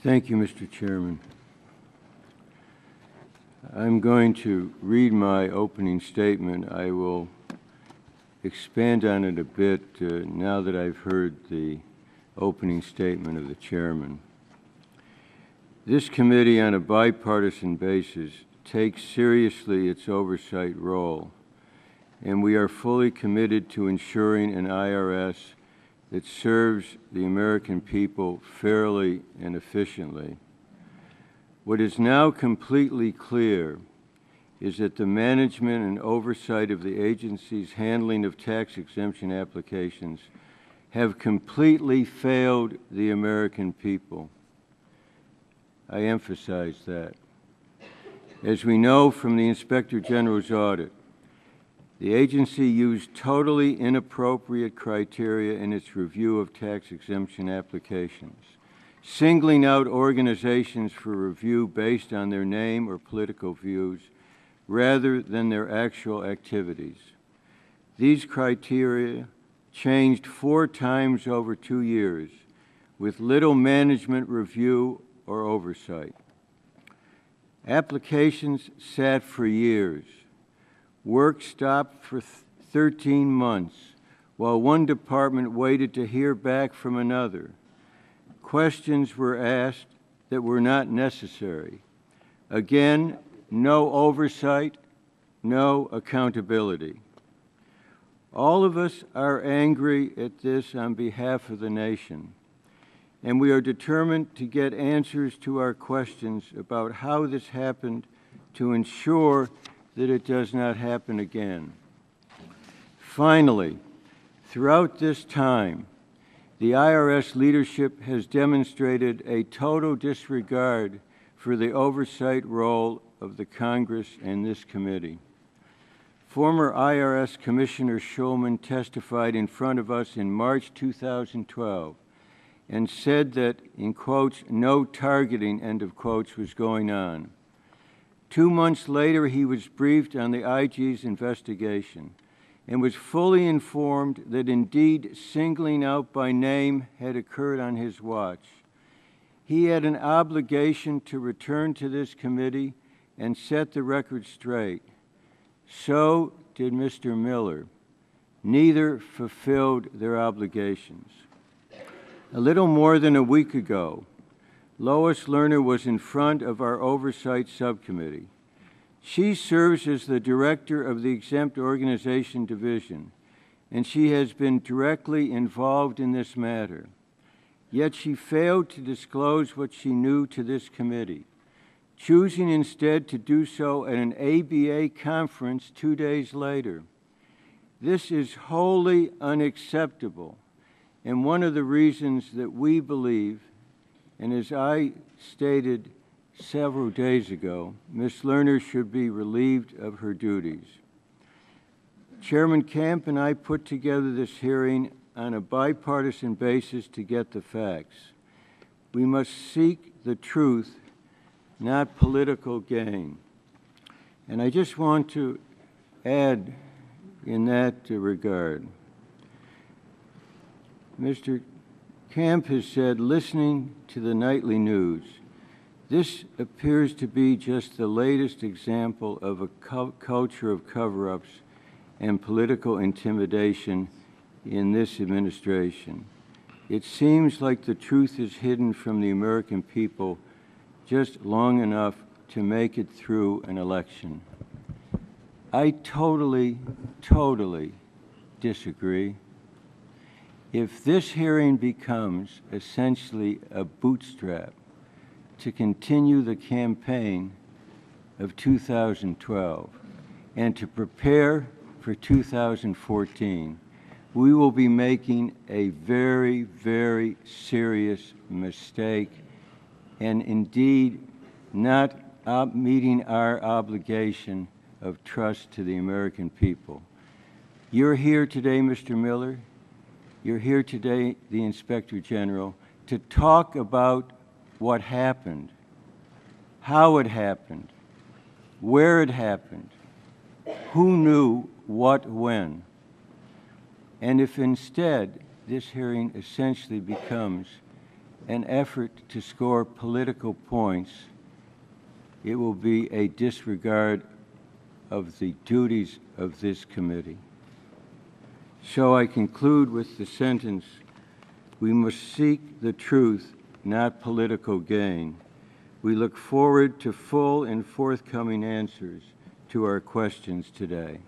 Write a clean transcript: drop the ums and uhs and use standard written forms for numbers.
Thank you, Mr. Chairman. I'm going to read my opening statement. I will expand on it a bit now that I've heard the opening statement of the chairman. This committee, on a bipartisan basis, takes seriously its oversight role, and we are fully committed to ensuring an IRS that serves the American people fairly and efficiently. What is now completely clear is that the management and oversight of the agency's handling of tax exemption applications have completely failed the American people. I emphasize that. As we know from the Inspector General's audit, the agency used totally inappropriate criteria in its review of tax exemption applications, singling out organizations for review based on their name or political views rather than their actual activities. These criteria changed 4 times over 2 years, with little management review or oversight. Applications sat for years. Work stopped for 13 months, while one department waited to hear back from another. Questions were asked that were not necessary. Again, no oversight, no accountability. All of us are angry at this on behalf of the nation, and we are determined to get answers to our questions about how this happened to ensure that it does not happen again. Finally, throughout this time, the IRS leadership has demonstrated a total disregard for the oversight role of the Congress and this committee. Former IRS Commissioner Schulman testified in front of us in March 2012 and said that, in quotes, no targeting, end of quotes, was going on. 2 months later, he was briefed on the IG's investigation and was fully informed that indeed singling out by name had occurred on his watch. He had an obligation to return to this committee and set the record straight. So did Mr. Miller. Neither fulfilled their obligations. A little more than a week ago, Lois Lerner was in front of our Oversight Subcommittee. She serves as the director of the Exempt Organization Division, and she has been directly involved in this matter. Yet she failed to disclose what she knew to this committee, choosing instead to do so at an ABA conference 2 days later. This is wholly unacceptable, and one of the reasons that we believe, and as I stated several days ago, Ms. Lerner should be relieved of her duties. Chairman Camp and I put together this hearing on a bipartisan basis to get the facts. We must seek the truth, not political gain. And I just want to add in that regard, Mr. Camp has said, listening to the nightly news, this appears to be just the latest example of a culture of cover-ups and political intimidation in this administration. It seems like the truth is hidden from the American people just long enough to make it through an election. I totally disagree. If this hearing becomes essentially a bootstrap to continue the campaign of 2012 and to prepare for 2014, we will be making a very, very serious mistake and indeed not meeting our obligation of trust to the American people. You're here today, Mr. Miller. You're here today, the Inspector General, to talk about what happened, how it happened, where it happened, who knew what when. And if instead this hearing essentially becomes an effort to score political points, it will be a disregard of the duties of this committee. So I conclude with the sentence, we must seek the truth, not political gain. We look forward to full and forthcoming answers to our questions today.